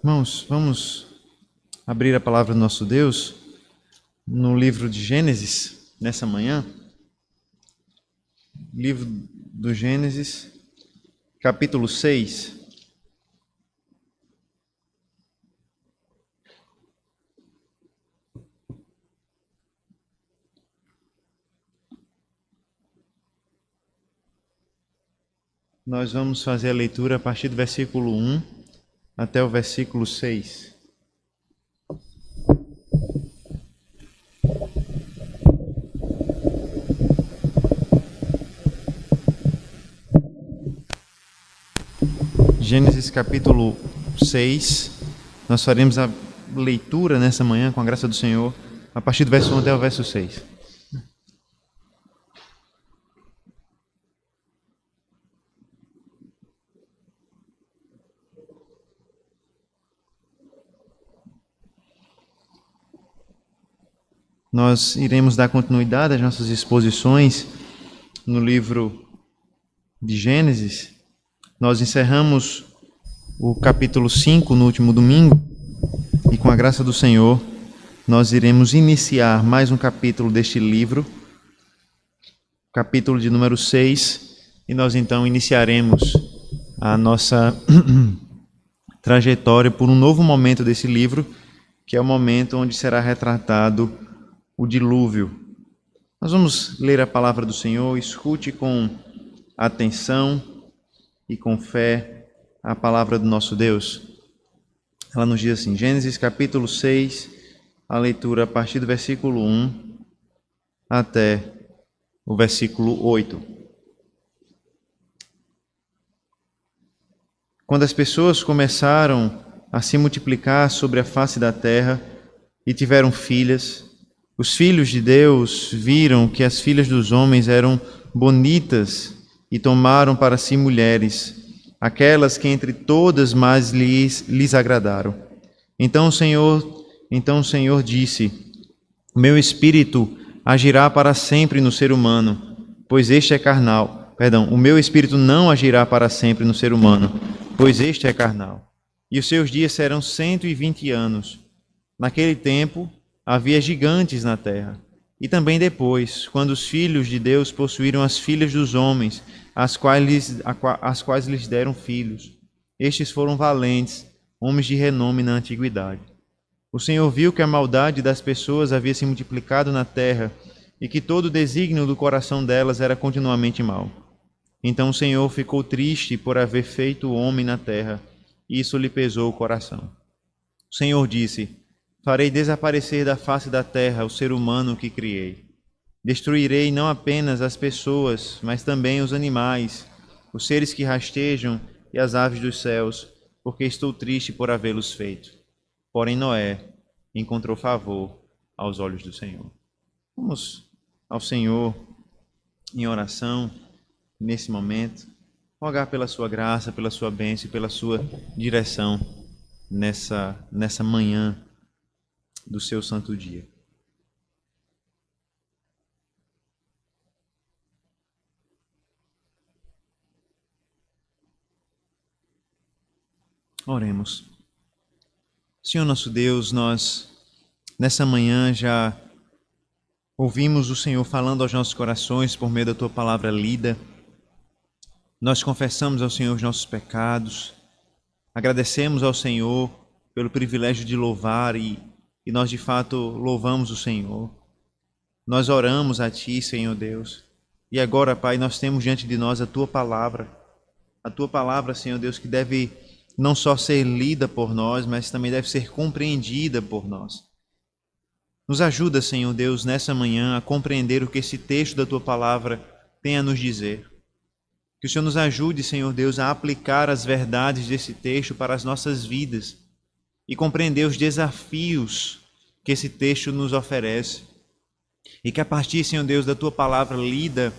Irmãos, vamos abrir a palavra do nosso Deus no livro de Gênesis, nessa manhã. Livro do Gênesis, capítulo 6. Nós vamos fazer a leitura a partir do versículo 1 até o versículo 6. Gênesis capítulo 6, nós faremos a leitura nessa manhã, com a graça do Senhor, a partir do verso 1 até o verso 6. Nós iremos dar continuidade às nossas exposições no livro de Gênesis. Nós encerramos o capítulo 5 no último domingo e, com a graça do Senhor, nós iremos iniciar mais um capítulo deste livro, capítulo de número 6, e nós então iniciaremos a nossa trajetória por um novo momento desse livro, que é o momento onde será retratado o dilúvio. Nós vamos ler a palavra do Senhor, escute com atenção e com fé a palavra do nosso Deus. Ela nos diz assim, Gênesis capítulo 6, a leitura a partir do versículo 1 até o versículo 8. Quando as pessoas começaram a se multiplicar sobre a face da terra e tiveram filhas, os filhos de Deus viram que as filhas dos homens eram bonitas e tomaram para si mulheres, aquelas que entre todas mais lhes agradaram. Então o Senhor disse, o meu espírito agirá para sempre no ser humano, pois este é carnal. O meu espírito não agirá para sempre no ser humano, pois este é carnal. E os seus dias serão 120 anos. Naquele tempo havia gigantes na terra. E também depois, quando os filhos de Deus possuíram as filhas dos homens, as quais lhes deram filhos. Estes foram valentes, homens de renome na antiguidade. O Senhor viu que a maldade das pessoas havia se multiplicado na terra e que todo o desígnio do coração delas era continuamente mau. Então o Senhor ficou triste por haver feito o homem na terra, e isso lhe pesou o coração. O Senhor disse, farei desaparecer da face da terra o ser humano que criei. Destruirei não apenas as pessoas, mas também os animais, os seres que rastejam e as aves dos céus, porque estou triste por havê-los feito. Porém Noé encontrou favor aos olhos do Senhor. Vamos ao Senhor em oração nesse momento, rogar pela sua graça, pela sua bênção e pela sua direção nessa manhã do seu santo dia. Oremos. Senhor nosso Deus, nós nessa manhã já ouvimos o Senhor falando aos nossos corações por meio da Tua palavra lida. Nós confessamos ao Senhor os nossos pecados, agradecemos ao Senhor pelo privilégio de louvar e nós de fato louvamos o Senhor. Nós oramos a Ti, Senhor Deus, e agora, Pai, nós temos diante de nós a Tua palavra, Senhor Deus, que deve não só ser lida por nós, mas também deve ser compreendida por nós. Nos ajuda, Senhor Deus, nessa manhã a compreender o que esse texto da Tua palavra tem a nos dizer. Que o Senhor nos ajude, Senhor Deus, a aplicar as verdades desse texto para as nossas vidas e compreender os desafios que esse texto nos oferece. E que a partir, Senhor Deus, da Tua palavra lida,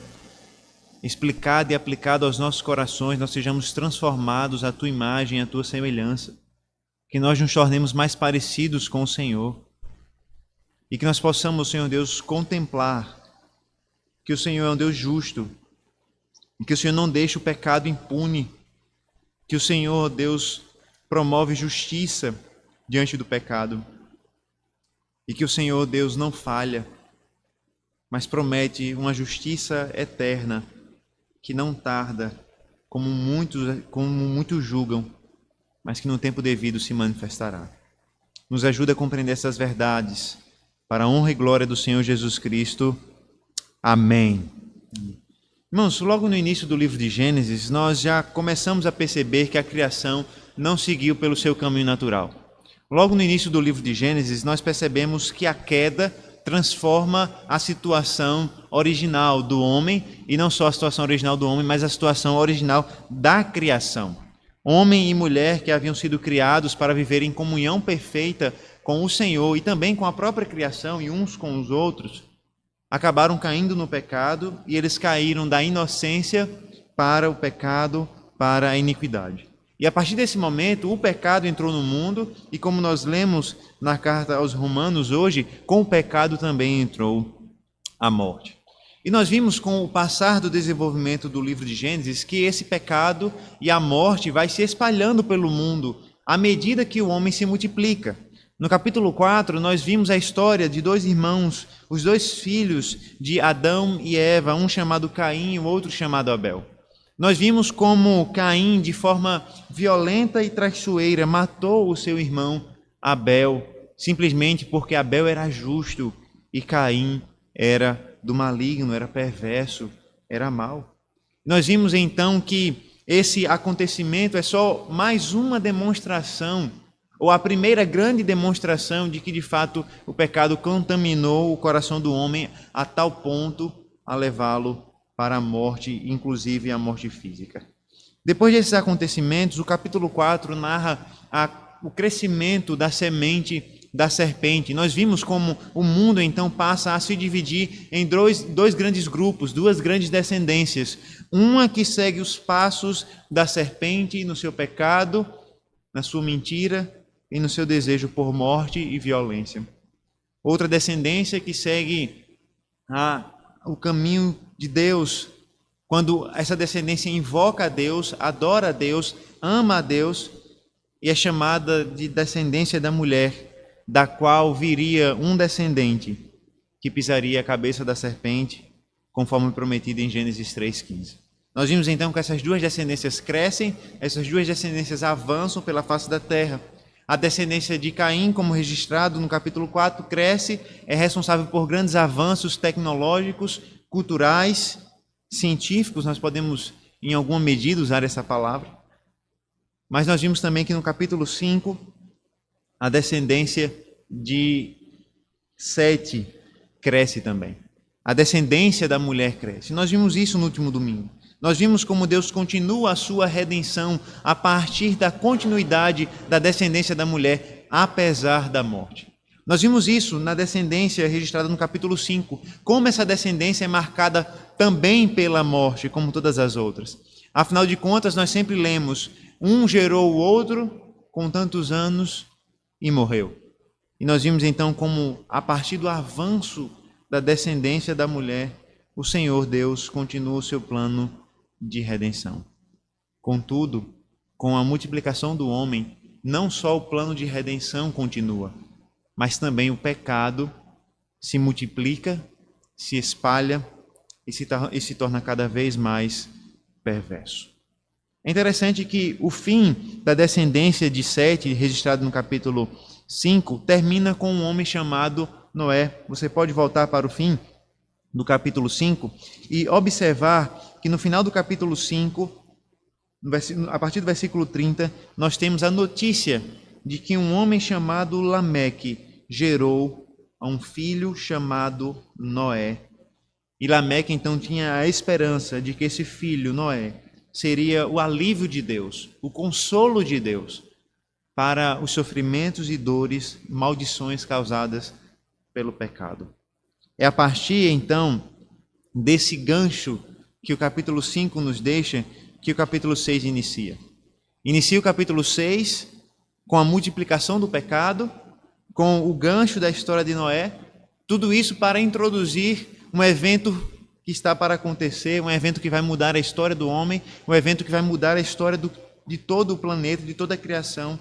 explicada e aplicada aos nossos corações, nós sejamos transformados à Tua imagem, à Tua semelhança. Que nós nos tornemos mais parecidos com o Senhor. E que nós possamos, Senhor Deus, contemplar que o Senhor é um Deus justo, e que o Senhor não deixe o pecado impune, que o Senhor, Deus, promove justiça diante do pecado e que o Senhor Deus não falha, mas promete uma justiça eterna que não tarda, como muitos julgam, mas que no tempo devido se manifestará. Nos ajuda a compreender essas verdades, para a honra e glória do Senhor Jesus Cristo. Amém. Irmãos, logo no início do livro de Gênesis, nós já começamos a perceber que a criação não seguiu pelo seu caminho natural. Logo no início do livro de Gênesis, nós percebemos que a queda transforma a situação original do homem, e não só a situação original do homem, mas a situação original da criação. Homem e mulher que haviam sido criados para viver em comunhão perfeita com o Senhor e também com a própria criação e uns com os outros, acabaram caindo no pecado e eles caíram da inocência para o pecado, para a iniquidade. E a partir desse momento, o pecado entrou no mundo e, como nós lemos na carta aos Romanos hoje, com o pecado também entrou a morte. E nós vimos com o passar do desenvolvimento do livro de Gênesis que esse pecado e a morte vai se espalhando pelo mundo à medida que o homem se multiplica. No capítulo 4, nós vimos a história de dois irmãos, os dois filhos de Adão e Eva, um chamado Caim e o outro chamado Abel. Nós vimos como Caim, de forma violenta e traiçoeira, matou o seu irmão Abel, simplesmente porque Abel era justo e Caim era do maligno, era perverso, era mau. Nós vimos então que esse acontecimento é só mais uma demonstração, ou a primeira grande demonstração de que, de fato, o pecado contaminou o coração do homem a tal ponto a levá-lo para a morte, inclusive a morte física. Depois desses acontecimentos, o capítulo 4 narra o crescimento da semente da serpente. Nós vimos como o mundo então passa a se dividir em dois grandes grupos, duas grandes descendências. Uma que segue os passos da serpente no seu pecado, na sua mentira e no seu desejo por morte e violência. Outra descendência que segue o caminho de Deus, quando essa descendência invoca a Deus, adora a Deus, ama a Deus, e é chamada de descendência da mulher, da qual viria um descendente que pisaria a cabeça da serpente, conforme prometido em Gênesis 3,15. Nós vimos então que essas duas descendências crescem, essas duas descendências avançam pela face da terra. A descendência de Caim, como registrado no capítulo 4, cresce, é responsável por grandes avanços tecnológicos, culturais, científicos, nós podemos em alguma medida usar essa palavra. Mas nós vimos também que no capítulo 5, a descendência de Sete cresce também. A descendência da mulher cresce. Nós vimos isso no último domingo. Nós vimos como Deus continua a sua redenção a partir da continuidade da descendência da mulher, apesar da morte. Nós vimos isso na descendência registrada no capítulo 5, como essa descendência é marcada também pela morte, como todas as outras. Afinal de contas, nós sempre lemos, um gerou o outro com tantos anos e morreu. E nós vimos então como, a partir do avanço da descendência da mulher, o Senhor Deus continua o seu plano de redenção. Contudo, com a multiplicação do homem, não só o plano de redenção continua, mas também o pecado se multiplica, se espalha e se torna cada vez mais perverso. É interessante que o fim da descendência de Sete, registrado no capítulo 5, termina com um homem chamado Noé. Você pode voltar para o fim do capítulo 5 e observar que no final do capítulo 5, a partir do versículo 30, nós temos a notícia de que um homem chamado Lameque gerou a um filho chamado Noé. E Lameque então tinha a esperança de que esse filho, Noé, seria o alívio de Deus, o consolo de Deus para os sofrimentos e dores, maldições causadas pelo pecado. É a partir então desse gancho que o capítulo 5 nos deixa, que o capítulo 6 inicia. Inicia o capítulo 6 com a multiplicação do pecado, com o gancho da história de Noé, tudo isso para introduzir um evento que está para acontecer, um evento que vai mudar a história do homem, um evento que vai mudar a história de todo o planeta, de toda a criação,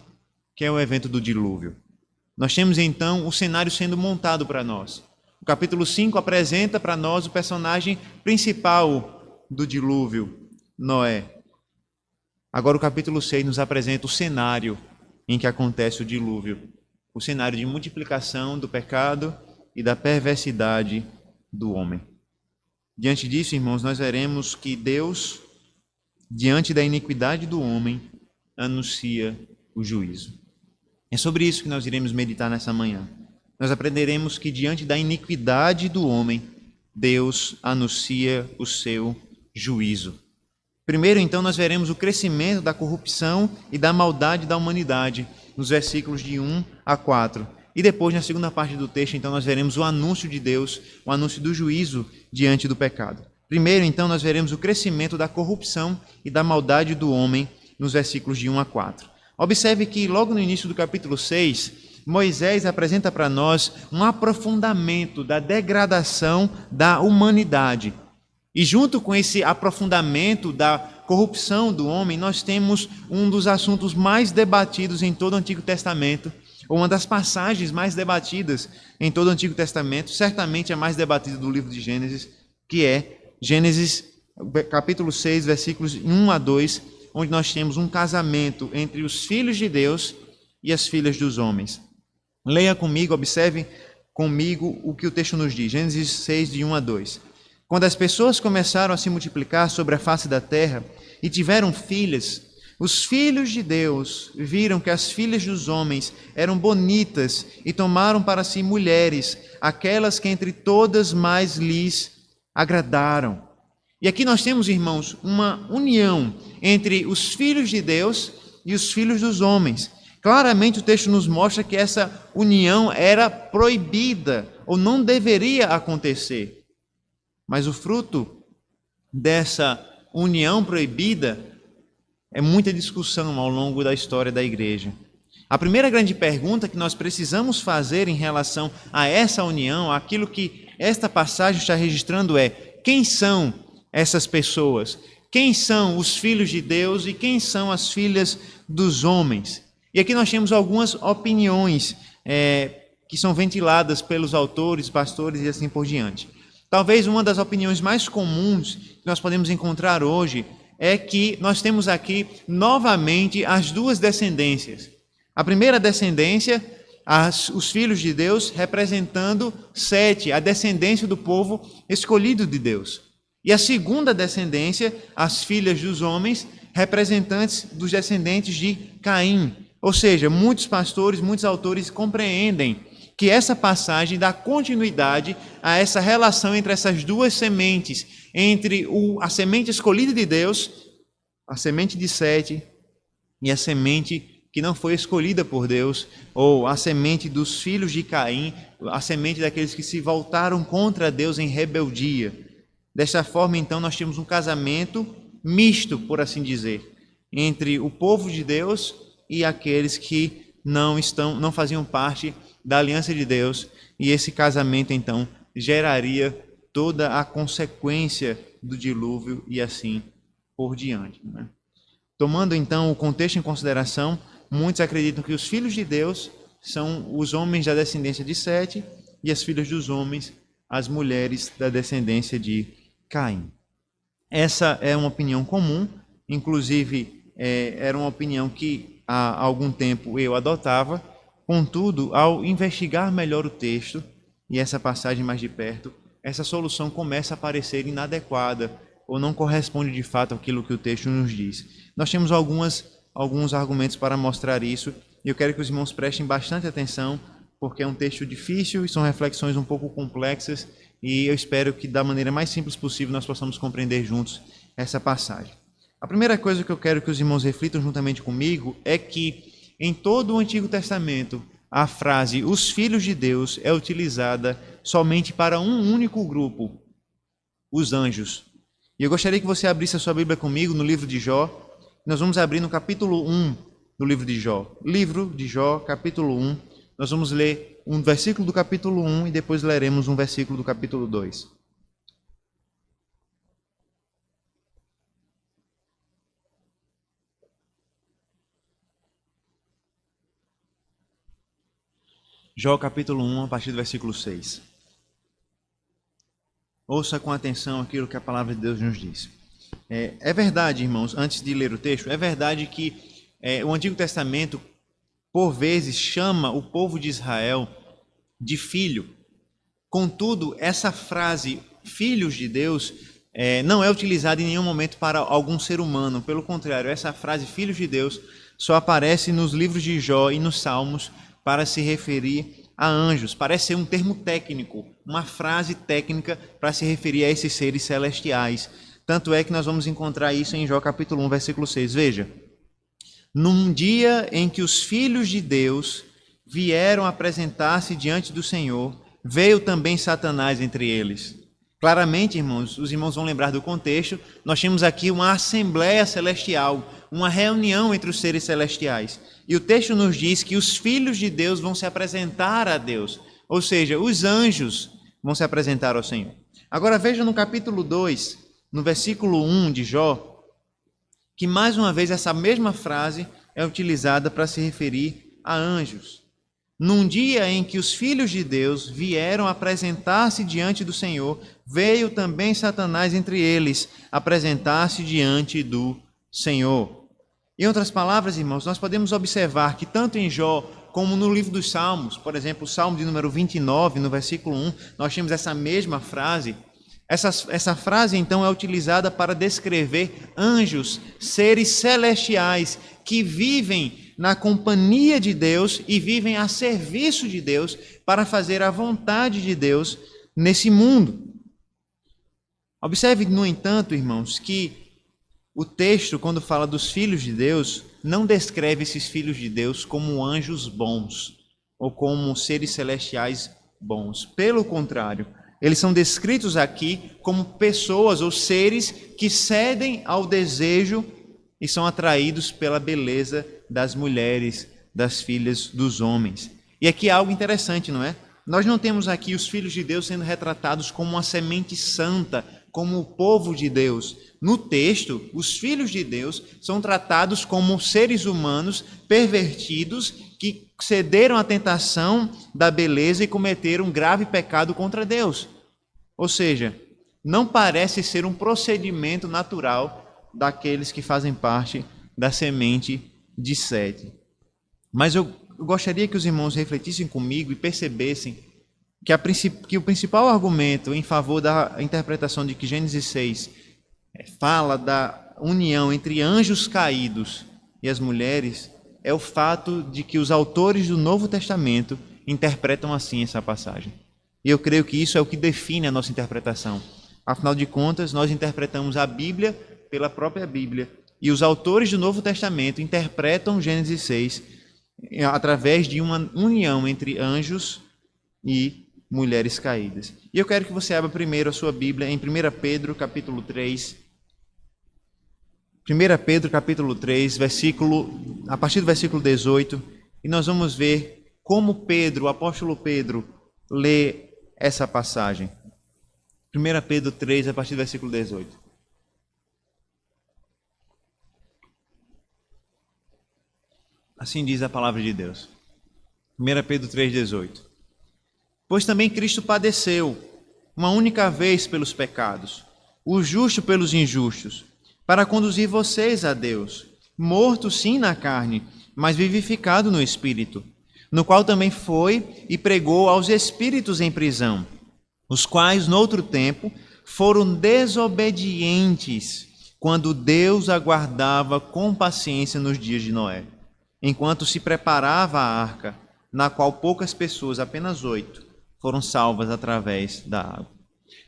que é o evento do dilúvio. Nós temos então o cenário sendo montado para nós. O capítulo 5 apresenta para nós o personagem principal do dilúvio, Noé. Agora o capítulo 6 nos apresenta o cenário em que acontece o dilúvio. O cenário de multiplicação do pecado e da perversidade do homem. Diante disso, irmãos, nós veremos que Deus, diante da iniquidade do homem, anuncia o juízo. É sobre isso que nós iremos meditar nessa manhã. Nós aprenderemos que diante da iniquidade do homem, Deus anuncia o seu juízo. Primeiro, então, nós veremos o crescimento da corrupção e da maldade da humanidade, nos versículos de 1 a 4. E depois, na segunda parte do texto, então, nós veremos o anúncio de Deus, o anúncio do juízo diante do pecado. Primeiro, então, nós veremos o crescimento da corrupção e da maldade do homem, nos versículos de 1 a 4. Observe que, logo no início do capítulo 6, Moisés apresenta para nós um aprofundamento da degradação da humanidade. E junto com esse aprofundamento da corrupção do homem, nós temos um dos assuntos mais debatidos em todo o Antigo Testamento, ou uma das passagens mais debatidas em todo o Antigo Testamento, certamente a mais debatida do livro de Gênesis, que é Gênesis capítulo 6, versículos 1 a 2, onde nós temos um casamento entre os filhos de Deus e as filhas dos homens. Leia comigo, observe comigo o que o texto nos diz. Gênesis 6, de 1 a 2. Quando as pessoas começaram a se multiplicar sobre a face da terra e tiveram filhas, os filhos de Deus viram que as filhas dos homens eram bonitas e tomaram para si mulheres, aquelas que entre todas mais lhes agradaram. E aqui nós temos, irmãos, uma união entre os filhos de Deus e os filhos dos homens. Claramente o texto nos mostra que essa união era proibida ou não deveria acontecer. Mas o fruto dessa união proibida é muita discussão ao longo da história da igreja. A primeira grande pergunta que nós precisamos fazer em relação a essa união, aquilo que esta passagem está registrando é: quem são essas pessoas? Quem são os filhos de Deus e quem são as filhas dos homens? E aqui nós temos algumas opiniões que são ventiladas pelos autores, pastores e assim por diante. Talvez uma das opiniões mais comuns que nós podemos encontrar hoje é que nós temos aqui novamente as duas descendências. A primeira descendência, os filhos de Deus, representando Sete, a descendência do povo escolhido de Deus. E a segunda descendência, as filhas dos homens, representantes dos descendentes de Caim. Ou seja, muitos pastores, muitos autores compreendem que essa passagem dá continuidade a essa relação entre essas duas sementes, entre a semente escolhida de Deus, a semente de Sete, e a semente que não foi escolhida por Deus, ou a semente dos filhos de Caim, a semente daqueles que se voltaram contra Deus em rebeldia. Desta forma, então, nós temos um casamento misto, por assim dizer, entre o povo de Deus e aqueles que não faziam parte da aliança de Deus, e esse casamento então geraria toda a consequência do dilúvio e assim por diante, né? Tomando então o contexto em consideração, muitos acreditam que os filhos de Deus são os homens da descendência de Sete e as filhas dos homens, as mulheres da descendência de Caim. Essa é uma opinião comum, inclusive era uma opinião que há algum tempo eu adotava. Contudo, ao investigar melhor o texto e essa passagem mais de perto, essa solução começa a parecer inadequada ou não corresponde de fato àquilo que o texto nos diz. Nós temos alguns argumentos para mostrar isso e eu quero que os irmãos prestem bastante atenção, porque é um texto difícil e são reflexões um pouco complexas e eu espero que da maneira mais simples possível nós possamos compreender juntos essa passagem. A primeira coisa que eu quero que os irmãos reflitam juntamente comigo é que em todo o Antigo Testamento, a frase "os filhos de Deus" é utilizada somente para um único grupo, os anjos. E eu gostaria que você abrisse a sua Bíblia comigo no livro de Jó. Nós vamos abrir no capítulo 1 do livro de Jó. Livro de Jó, capítulo 1. Nós vamos ler um versículo do capítulo 1 e depois leremos um versículo do capítulo 2. Jó capítulo 1, a partir do versículo 6. Ouça com atenção aquilo que a palavra de Deus nos diz. É verdade, irmãos, antes de ler o texto, é verdade que o Antigo Testamento, por vezes, chama o povo de Israel de filho. Contudo, essa frase, filhos de Deus, não é utilizada em nenhum momento para algum ser humano. Pelo contrário, essa frase, filhos de Deus, só aparece nos livros de Jó e nos Salmos para se referir a anjos. Parece ser um termo técnico, uma frase técnica para se referir a esses seres celestiais. Tanto é que nós vamos encontrar isso em Jó capítulo 1, versículo 6. Veja, num dia em que os filhos de Deus vieram apresentar-se diante do Senhor, veio também Satanás entre eles. Claramente, irmãos, os irmãos vão lembrar do contexto, nós temos aqui uma assembleia celestial, uma reunião entre os seres celestiais. E o texto nos diz que os filhos de Deus vão se apresentar a Deus, ou seja, os anjos vão se apresentar ao Senhor. Agora veja no capítulo 2, no versículo 1 de Jó, que mais uma vez essa mesma frase é utilizada para se referir a anjos. Num dia em que os filhos de Deus vieram apresentar-se diante do Senhor, veio também Satanás entre eles, apresentar-se diante do Senhor. Em outras palavras, irmãos, nós podemos observar que tanto em Jó como no livro dos Salmos, por exemplo, o Salmo de número 29, no versículo 1, nós temos essa mesma frase. Essa frase, então, é utilizada para descrever anjos, seres celestiais, que vivem na companhia de Deus e vivem a serviço de Deus para fazer a vontade de Deus nesse mundo. Observe, no entanto, irmãos, que o texto, quando fala dos filhos de Deus, não descreve esses filhos de Deus como anjos bons ou como seres celestiais bons. Pelo contrário, eles são descritos aqui como pessoas ou seres que cedem ao desejo e são atraídos pela beleza das mulheres, das filhas dos homens. E aqui há algo interessante, não é? Nós não temos aqui os filhos de Deus sendo retratados como uma semente santa, como o povo de Deus. No texto, os filhos de Deus são tratados como seres humanos pervertidos que cederam à tentação da beleza e cometeram um grave pecado contra Deus. Ou seja, não parece ser um procedimento natural daqueles que fazem parte da semente de Sete. Mas eu gostaria que os irmãos refletissem comigo e percebessem que o principal argumento em favor da interpretação de que Gênesis 6 fala da união entre anjos caídos e as mulheres é o fato de que os autores do Novo Testamento interpretam assim essa passagem. E eu creio que isso é o que define a nossa interpretação. Afinal de contas, nós interpretamos a Bíblia pela própria Bíblia. E os autores do Novo Testamento interpretam Gênesis 6 através de uma união entre anjos e mulheres caídas. E eu quero que você abra primeiro a sua Bíblia em 1 Pedro, capítulo 3. 1 Pedro, capítulo 3, a partir do versículo 18. E nós vamos ver como Pedro, o apóstolo Pedro, lê essa passagem. 1 Pedro 3, a partir do versículo 18. Assim diz a palavra de Deus. 1 Pedro 3,18. Pois também Cristo padeceu uma única vez pelos pecados, o justo pelos injustos, para conduzir vocês a Deus, morto sim na carne, mas vivificado no Espírito, no qual também foi e pregou aos espíritos em prisão, os quais, noutro tempo, foram desobedientes, quando Deus aguardava com paciência nos dias de Noé, enquanto se preparava a arca, na qual poucas pessoas, apenas 8, foram salvas através da água.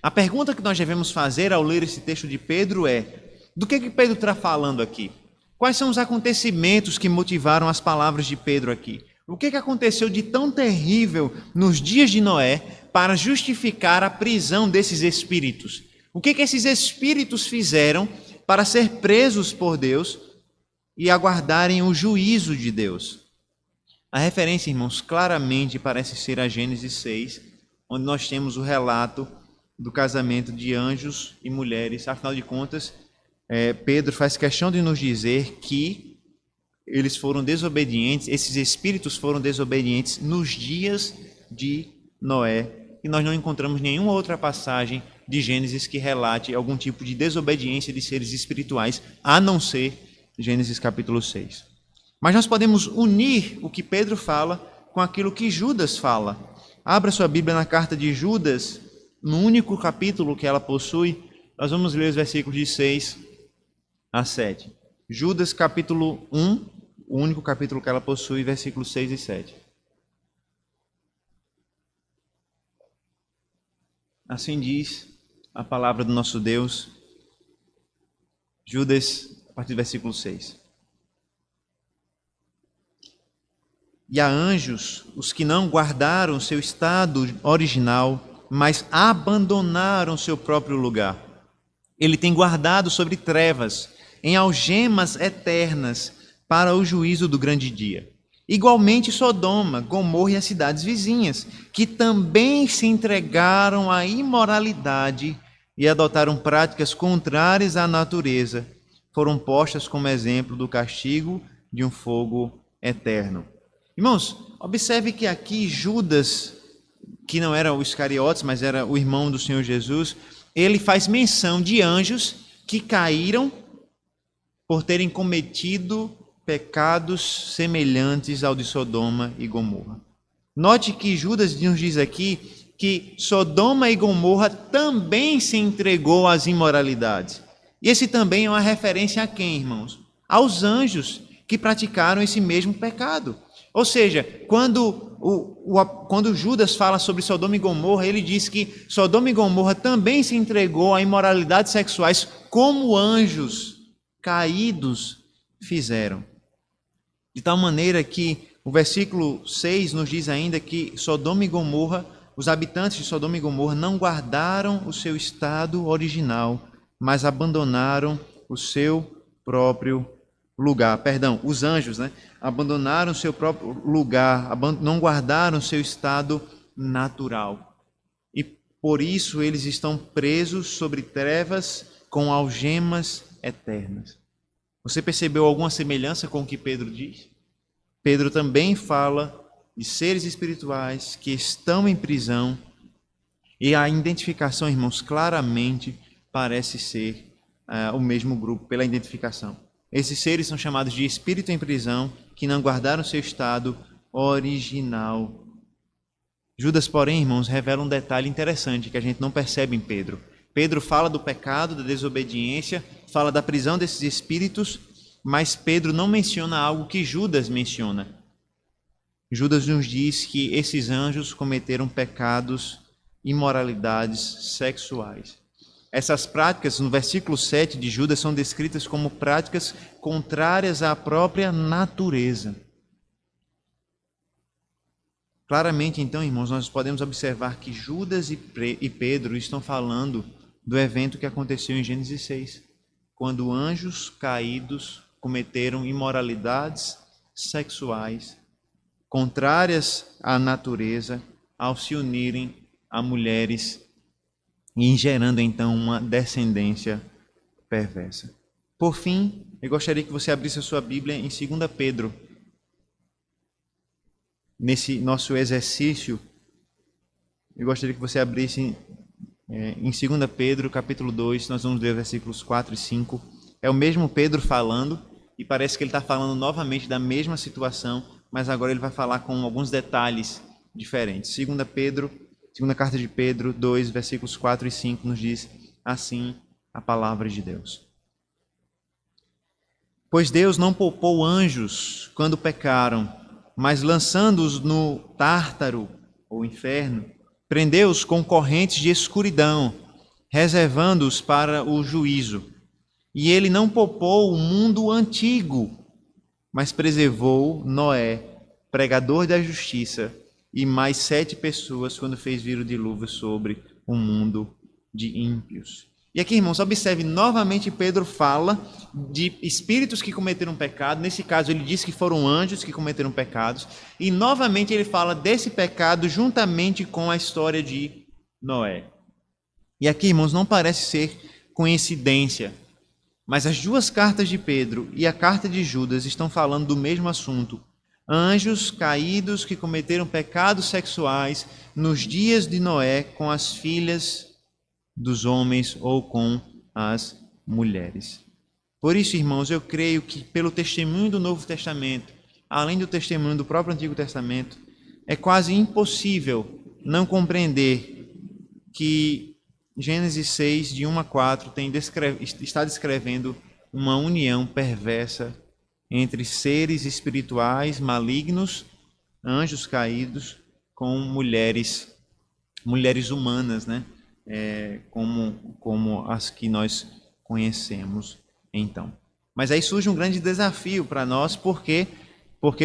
A pergunta que nós devemos fazer ao ler esse texto de Pedro é: do que Pedro está falando aqui? Quais são os acontecimentos que motivaram as palavras de Pedro aqui? O que aconteceu de tão terrível nos dias de Noé para justificar a prisão desses espíritos? O que esses espíritos fizeram para ser presos por Deus e aguardarem o juízo de Deus? A referência, irmãos, claramente parece ser a Gênesis 6, onde nós temos o relato do casamento de anjos e mulheres. Afinal de contas, Pedro faz questão de nos dizer que eles foram desobedientes, esses espíritos foram desobedientes nos dias de Noé. E nós não encontramos nenhuma outra passagem de Gênesis que relate algum tipo de desobediência de seres espirituais, a não ser Gênesis capítulo 6. Mas nós podemos unir o que Pedro fala com aquilo que Judas fala. Abra sua Bíblia na carta de Judas, no único capítulo que ela possui. Nós vamos ler os versículos de 6 a 7. Judas capítulo 1, o único capítulo que ela possui, versículos 6 e 7. Assim diz a palavra do nosso Deus. Judas, a partir do versículo 6. E a anjos, os que não guardaram seu estado original, mas abandonaram seu próprio lugar. Ele tem guardado sobre trevas, em algemas eternas, para o juízo do grande dia. Igualmente Sodoma, Gomorra e as cidades vizinhas, que também se entregaram à imoralidade e adotaram práticas contrárias à natureza, foram postas como exemplo do castigo de um fogo eterno. Irmãos, observe que aqui Judas, que não era o Iscariotes, mas era o irmão do Senhor Jesus, ele faz menção de anjos que caíram por terem cometido pecados semelhantes ao de Sodoma e Gomorra. Note que Judas nos diz aqui que Sodoma e Gomorra também se entregou às imoralidades. E esse também é uma referência a quem, irmãos? Aos anjos que praticaram esse mesmo pecado. Ou seja, quando Judas fala sobre Sodoma e Gomorra, ele diz que Sodoma e Gomorra também se entregou a imoralidades sexuais como anjos caídos fizeram. De tal maneira que o versículo 6 nos diz ainda que Sodoma e Gomorra, os habitantes de Sodoma e Gomorra não guardaram o seu estado original, mas abandonaram o seu próprio lugar. Perdão, os anjos, abandonaram o seu próprio lugar, não guardaram o seu estado natural. E por isso eles estão presos sobre trevas com algemas eternas. Você percebeu alguma semelhança com o que Pedro diz? Pedro também fala de seres espirituais que estão em prisão e a identificação, irmãos, claramente parece ser o mesmo grupo pela identificação. Esses seres são chamados de espírito em prisão que não guardaram seu estado original. Judas, porém, irmãos, revela um detalhe interessante que a gente não percebe em Pedro. Pedro fala do pecado, da desobediência, fala da prisão desses espíritos, mas Pedro não menciona algo que Judas menciona. Judas nos diz que esses anjos cometeram pecados, imoralidades sexuais. Essas práticas, no versículo 7 de Judas, são descritas como práticas contrárias à própria natureza. Claramente, então, irmãos, nós podemos observar que Judas e Pedro estão falando do evento que aconteceu em Gênesis 6, quando anjos caídos cometeram imoralidades sexuais contrárias à natureza ao se unirem a mulheres e gerando então uma descendência perversa. Por fim, eu gostaria que você abrisse a sua Bíblia em 2 Pedro. Nesse nosso exercício, eu gostaria que você abrisse em 2 Pedro, capítulo 2, nós vamos ler versículos 4 e 5. É o mesmo Pedro falando, e parece que ele está falando novamente da mesma situação, mas agora ele vai falar com alguns detalhes diferentes. 2 Pedro, segunda carta de Pedro 2, versículos 4 e 5, nos diz assim a palavra de Deus. Pois Deus não poupou anjos quando pecaram, mas lançando-os no Tártaro, ou inferno, prendeu-os com correntes de escuridão, reservando-os para o juízo. E ele não poupou o mundo antigo, mas preservou Noé, pregador da justiça, e mais 7 pessoas quando fez vir o dilúvio sobre o mundo de ímpios. E aqui, irmãos, observe, novamente Pedro fala de espíritos que cometeram pecado. Nesse caso, ele diz que foram anjos que cometeram pecados. E novamente ele fala desse pecado juntamente com a história de Noé. E aqui, irmãos, não parece ser coincidência Mas as duas cartas de Pedro e a carta de Judas estão falando do mesmo assunto. Anjos caídos que cometeram pecados sexuais nos dias de Noé com as filhas dos homens ou com as mulheres. Por isso, irmãos, eu creio que pelo testemunho do Novo Testamento, além do testemunho do próprio Antigo Testamento, é quase impossível não compreender que Gênesis 6, de 1 a 4, está descrevendo uma união perversa entre seres espirituais malignos, anjos caídos, com mulheres humanas, né? Como as que nós conhecemos, então. Mas aí surge um grande desafio para nós, porque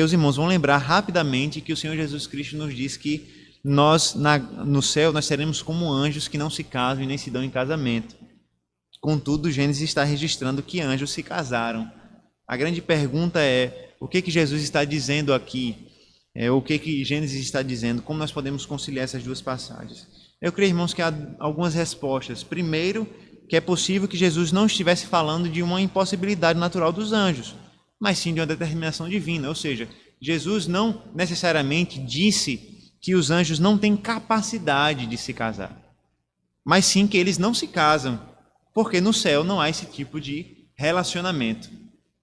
os irmãos vão lembrar rapidamente que o Senhor Jesus Cristo nos diz que nós, no céu, nós seremos como anjos que não se casam e nem se dão em casamento. Contudo, Gênesis está registrando que anjos se casaram. A grande pergunta é, o que Jesus está dizendo aqui? O que Gênesis está dizendo? Como nós podemos conciliar essas duas passagens? Eu creio, irmãos, que há algumas respostas. Primeiro, que é possível que Jesus não estivesse falando de uma impossibilidade natural dos anjos, mas sim de uma determinação divina. Ou seja, Jesus não necessariamente disse que os anjos não têm capacidade de se casar, mas sim que eles não se casam, porque no céu não há esse tipo de relacionamento.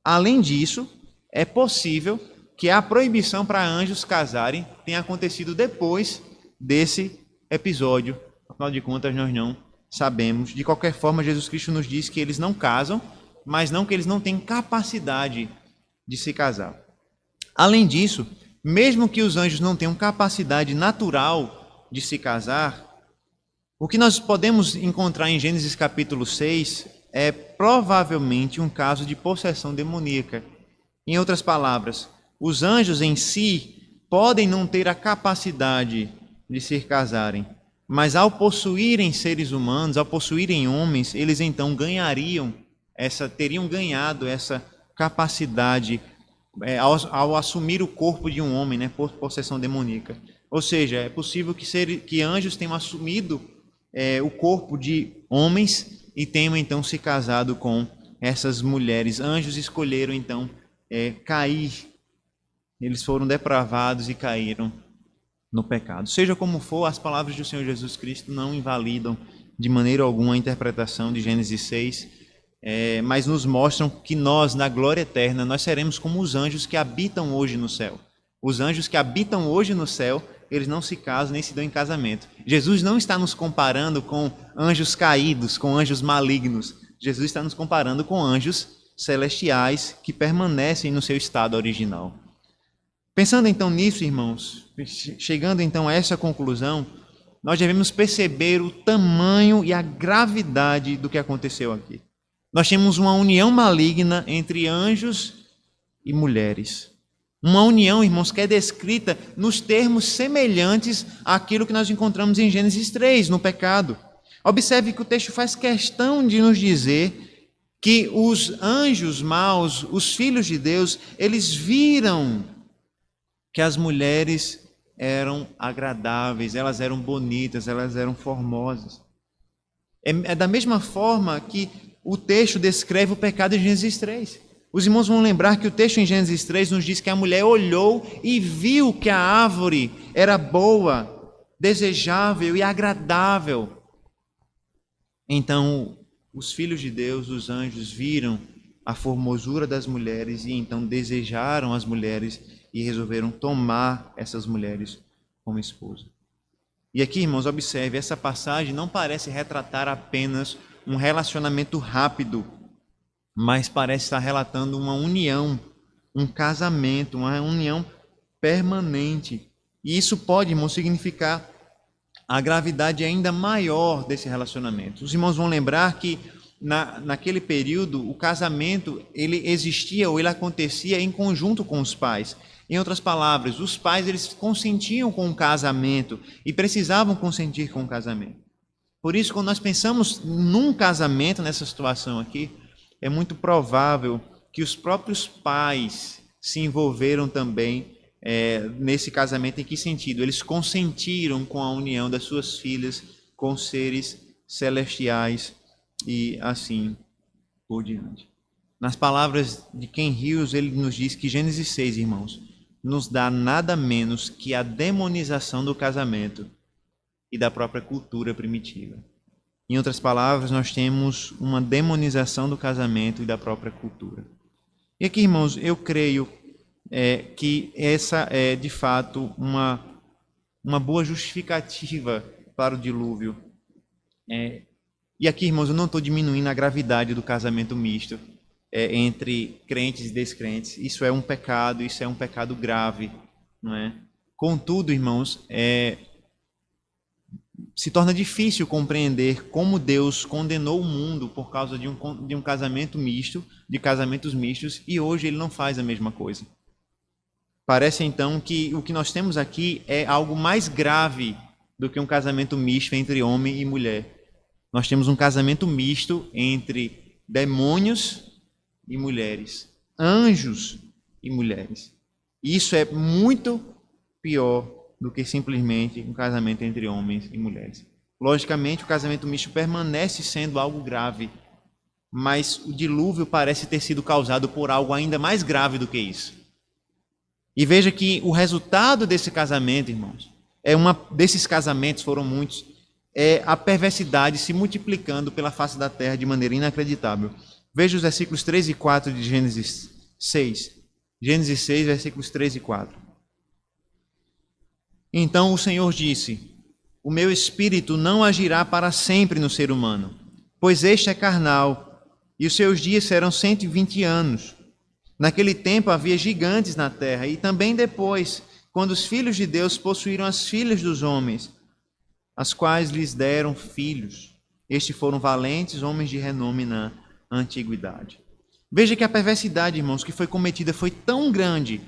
Além disso, é possível que a proibição para anjos casarem tenha acontecido depois desse episódio. Afinal de contas, nós não sabemos. De qualquer forma, Jesus Cristo nos diz que eles não casam, mas não que eles não têm capacidade de se casar. Além disso, mesmo que os anjos não tenham capacidade natural de se casar, o que nós podemos encontrar em Gênesis capítulo 6 é provavelmente um caso de possessão demoníaca. Em outras palavras, os anjos em si podem não ter a capacidade de se casarem, mas ao possuírem seres humanos, ao possuírem homens, eles então teriam ganhado essa capacidade ao assumir o corpo de um homem, né, por possessão demoníaca. Ou seja, é possível que anjos tenham assumido o corpo de homens e tenham então se casado com essas mulheres. Anjos escolheram então cair. Eles foram depravados e caíram no pecado. Seja como for, as palavras do Senhor Jesus Cristo não invalidam de maneira alguma a interpretação de Gênesis 6, mas nos mostram que nós, na glória eterna, nós seremos como os anjos que habitam hoje no céu. Os anjos que habitam hoje no céu, eles não se casam nem se dão em casamento. Jesus não está nos comparando com anjos caídos, com anjos malignos. Jesus está nos comparando com anjos celestiais que permanecem no seu estado original. Pensando então nisso, irmãos, chegando então a essa conclusão, nós devemos perceber o tamanho e a gravidade do que aconteceu aqui. Nós temos uma união maligna entre anjos e mulheres. Uma união, irmãos, que é descrita nos termos semelhantes àquilo que nós encontramos em Gênesis 3, no pecado. Observe que o texto faz questão de nos dizer que os anjos maus, os filhos de Deus, eles viram que as mulheres eram agradáveis, elas eram bonitas, elas eram formosas. É da mesma forma que o texto descreve o pecado em Gênesis 3. Os irmãos vão lembrar que o texto em Gênesis 3 nos diz que a mulher olhou e viu que a árvore era boa, desejável e agradável. Então, os filhos de Deus, os anjos, viram a formosura das mulheres e então desejaram as mulheres e resolveram tomar essas mulheres como esposa. E aqui, irmãos, observe, essa passagem não parece retratar apenas um relacionamento rápido, mas parece estar relatando uma união, um casamento, uma união permanente. E isso pode, irmãos, significar a gravidade ainda maior desse relacionamento. Os irmãos vão lembrar que naquele período o casamento ele existia ou ele acontecia em conjunto com os pais. Em outras palavras, os pais eles consentiam com o casamento e precisavam consentir com o casamento. Por isso, quando nós pensamos num casamento nessa situação aqui, é muito provável que os próprios pais se envolveram também nesse casamento. Em que sentido? Eles consentiram com a união das suas filhas com seres celestiais e assim por diante. Nas palavras de Ken Hughes, ele nos diz que Gênesis 6, irmãos, nos dá nada menos que a demonização do casamento e da própria cultura primitiva. Em outras palavras, nós temos uma demonização do casamento e da própria cultura. E aqui, irmãos, eu creio que essa é, de fato, uma boa justificativa para o dilúvio. E aqui, irmãos, eu não estou diminuindo a gravidade do casamento misto entre crentes e descrentes. Isso é um pecado grave, não é? Contudo, irmãos, se torna difícil compreender como Deus condenou o mundo por causa de um casamento misto, de casamentos mistos, e hoje ele não faz a mesma coisa. Parece então que o que nós temos aqui é algo mais grave do que um casamento misto entre homem e mulher. Nós temos um casamento misto entre demônios e mulheres, anjos e mulheres. Isso é muito pior do que simplesmente um casamento entre homens e mulheres. Logicamente, o casamento misto permanece sendo algo grave, mas o dilúvio parece ter sido causado por algo ainda mais grave do que isso. E veja que o resultado desse casamento, irmãos, desses casamentos foram muitos, é a perversidade se multiplicando pela face da terra de maneira inacreditável. Veja os versículos 3 e 4 de Gênesis 6. Gênesis 6, versículos 3 e 4. Então o Senhor disse: o meu espírito não agirá para sempre no ser humano, pois este é carnal, e os seus dias serão 120 anos. Naquele tempo havia gigantes na terra, e também depois, quando os filhos de Deus possuíram as filhas dos homens, as quais lhes deram filhos. Estes foram valentes homens de renome na antiguidade. Veja que a perversidade, irmãos, que foi cometida foi tão grande,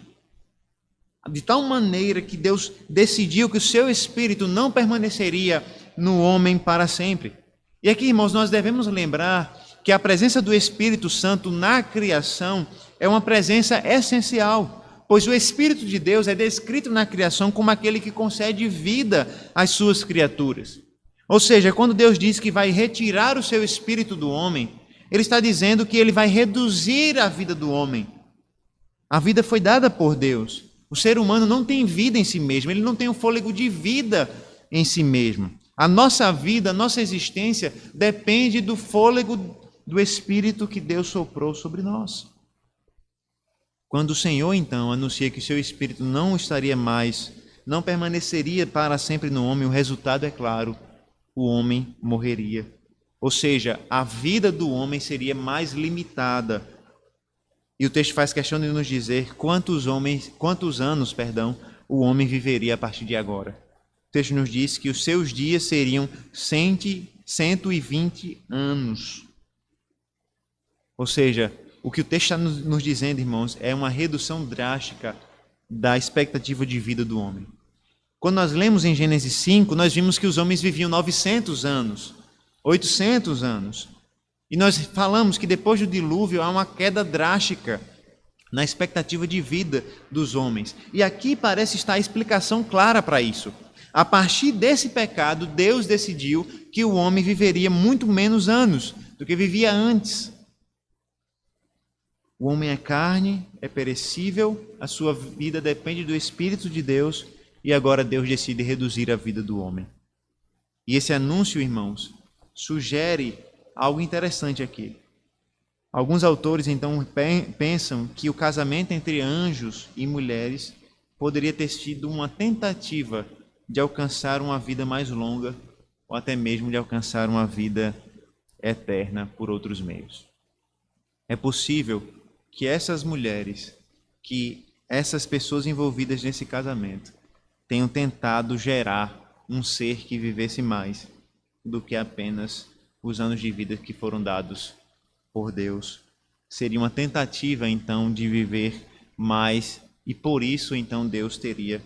de tal maneira que Deus decidiu que o seu espírito não permaneceria no homem para sempre. E aqui, irmãos, nós devemos lembrar que a presença do Espírito Santo na criação é uma presença essencial, pois o Espírito de Deus é descrito na criação como aquele que concede vida às suas criaturas. Ou seja, quando Deus diz que vai retirar o seu espírito do homem, Ele está dizendo que Ele vai reduzir a vida do homem. A vida foi dada por Deus. O ser humano não tem vida em si mesmo, ele não tem um fôlego de vida em si mesmo. A nossa vida, a nossa existência depende do fôlego do Espírito que Deus soprou sobre nós. Quando o Senhor, então, anuncia que o seu Espírito não estaria mais, não permaneceria para sempre no homem, o resultado é claro, o homem morreria. Ou seja, a vida do homem seria mais limitada. E o texto faz questão de nos dizer quantos anos, o homem viveria a partir de agora. O texto nos diz que os seus dias seriam 120 anos. Ou seja, o que o texto está nos dizendo, irmãos, é uma redução drástica da expectativa de vida do homem. Quando nós lemos em Gênesis 5, nós vimos que os homens viviam 900 anos, 800 anos. E nós falamos que depois do dilúvio há uma queda drástica na expectativa de vida dos homens. E aqui parece estar a explicação clara para isso. A partir desse pecado, Deus decidiu que o homem viveria muito menos anos do que vivia antes. O homem é carne, é perecível, a sua vida depende do Espírito de Deus e agora Deus decide reduzir a vida do homem. E esse anúncio, irmãos, sugere algo interessante aqui. Alguns autores, então, pensam que o casamento entre anjos e mulheres poderia ter sido uma tentativa de alcançar uma vida mais longa ou até mesmo de alcançar uma vida eterna por outros meios. É possível que essas mulheres, que essas pessoas envolvidas nesse casamento tenham tentado gerar um ser que vivesse mais do que apenas os anos de vida que foram dados por Deus. Seria uma tentativa, então, de viver mais e por isso, então, Deus teria